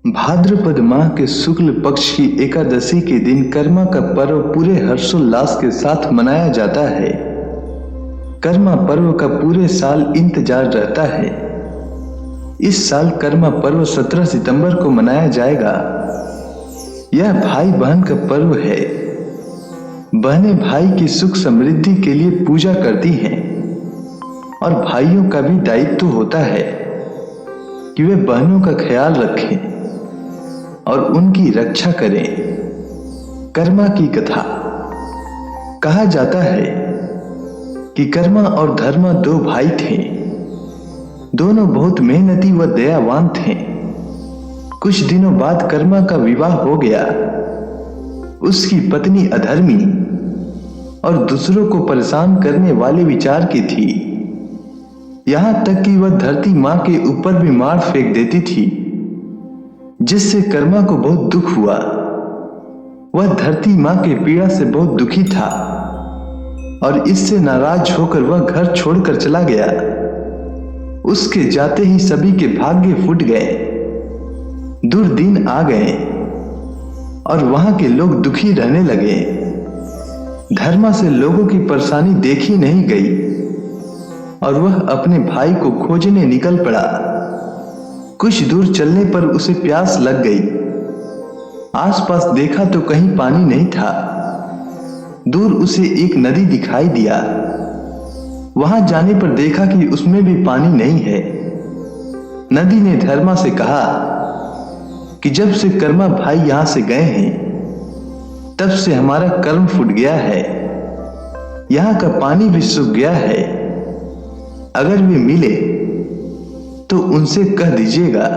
भाद्रपद माह के शुक्ल पक्ष की एकादशी के दिन कर्मा का पर्व पूरे हर्षोल्लास के साथ मनाया जाता है। कर्मा पर्व का पूरे साल इंतजार रहता है। इस साल कर्मा पर्व 17 सितंबर को मनाया जाएगा। यह भाई बहन का पर्व है। बहनें भाई की सुख समृद्धि के लिए पूजा करती हैं और भाइयों का भी दायित्व होता है कि वे बहनों का ख्याल रखें और उनकी रक्षा करें। कर्मा की कथा। कहा जाता है कि कर्मा और धर्मा दो भाई थे। दोनों बहुत मेहनती व दयावान थे। कुछ दिनों बाद कर्मा का विवाह हो गया। उसकी पत्नी अधर्मी और दूसरों को परेशान करने वाले विचार की थी। यहां तक कि वह धरती मां के ऊपर भी मार फेंक देती थी, जिससे कर्मा को बहुत दुख हुआ। वह धरती मां के पीड़ा से बहुत दुखी था और इससे नाराज होकर वह घर छोड़कर चला गया। उसके जाते ही सभी के भाग्य फूट गए। दुर्दिन आ गए और वहां के लोग दुखी रहने लगे। धर्मा से लोगों की परेशानी देखी नहीं गई और वह अपने भाई को खोजने निकल पड़ा। कुछ दूर चलने पर उसे प्यास लग गई। आसपास देखा तो कहीं पानी नहीं था। दूर उसे एक नदी दिखाई दिया। वहां जाने पर देखा कि उसमें भी पानी नहीं है। नदी ने धर्मा से कहा कि जब से कर्मा भाई यहां से गए हैं, तब से हमारा कर्म फूट गया है। यहां का पानी भी सूख गया है। अगर वे मिले तो उनसे कह दीजिएगा।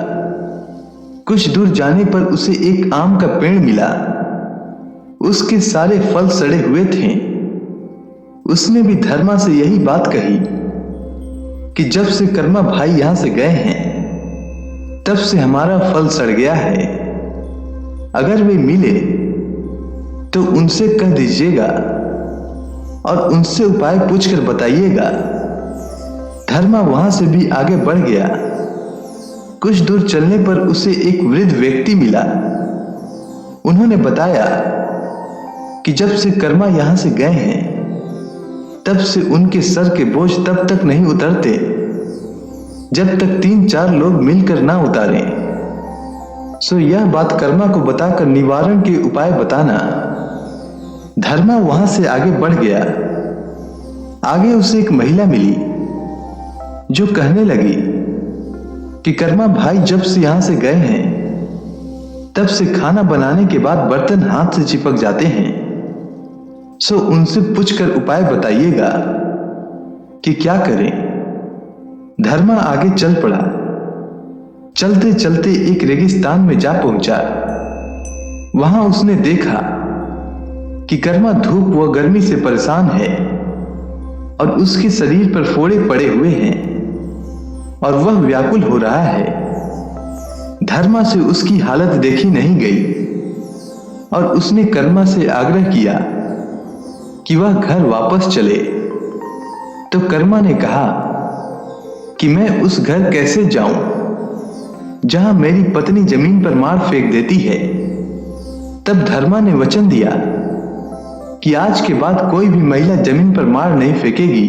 कुछ दूर जाने पर उसे एक आम का पेड़ मिला। उसके सारे फल सड़े हुए थे। उसने भी धर्मा से यही बात कही कि जब से कर्मा भाई यहां से गए हैं, तब से हमारा फल सड़ गया है। अगर वे मिले तो उनसे कह दीजिएगा और उनसे उपाय पूछकर बताइएगा। धर्मा वहां से भी आगे बढ़ गया। कुछ दूर चलने पर उसे एक वृद्ध व्यक्ति मिला। उन्होंने बताया कि जब से कर्मा यहां से गए हैं, तब से उनके सर के बोझ तब तक नहीं उतरते जब तक 3-4 लोग मिलकर ना उतारें। सो यह बात कर्मा को बताकर निवारण के उपाय बताना। धर्मा वहां से आगे बढ़ गया। आगे उसे एक महिला मिली जो कहने लगी कि कर्मा भाई जब से यहां से गए हैं, तब से खाना बनाने के बाद बर्तन हाथ से चिपक जाते हैं। सो उनसे पूछकर उपाय बताइएगा कि क्या करें। धर्मा आगे चल पड़ा। चलते चलते एक रेगिस्तान में जा पहुंचा। वहां उसने देखा कि कर्मा धूप व गर्मी से परेशान है और उसके शरीर पर फोड़े पड़े हुए हैं और वह व्याकुल हो रहा है। धर्मा से उसकी हालत देखी नहीं गई और उसने कर्मा से आग्रह किया कि वह घर वापस चले। तो कर्मा ने कहा कि मैं उस घर कैसे जाऊं जहां मेरी पत्नी जमीन पर मार फेंक देती है। तब धर्मा ने वचन दिया कि आज के बाद कोई भी महिला जमीन पर मार नहीं फेंकेगी।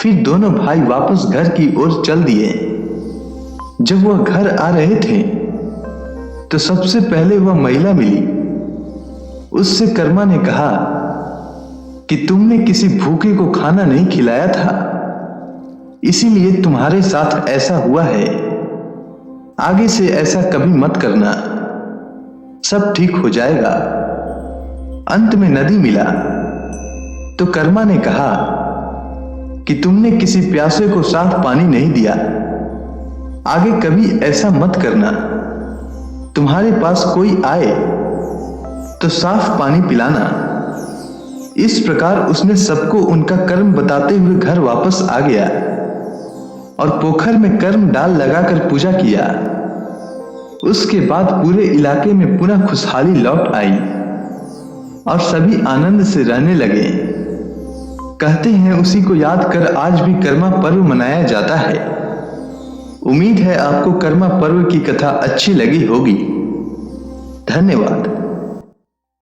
फिर दोनों भाई वापस घर की ओर चल दिए। जब वह घर आ रहे थे तो सबसे पहले वह महिला मिली। उससे कर्मा ने कहा कि तुमने किसी भूखे को खाना नहीं खिलाया था, इसीलिए तुम्हारे साथ ऐसा हुआ है। आगे से ऐसा कभी मत करना, सब ठीक हो जाएगा। अंत में नदी मिला तो कर्मा ने कहा कि तुमने किसी प्यासे को साफ पानी नहीं दिया। आगे कभी ऐसा मत करना। तुम्हारे पास कोई आए तो साफ पानी पिलाना। इस प्रकार उसने सबको उनका कर्म बताते हुए घर वापस आ गया और पोखर में कर्म डाल लगाकर पूजा किया। उसके बाद पूरे इलाके में पुनः खुशहाली लौट आई और सभी आनंद से रहने लगे। कहते हैं उसी को याद कर आज भी कर्मा पर्व मनाया जाता है। उम्मीद है आपको कर्मा पर्व की कथा अच्छी लगी होगी। धन्यवाद।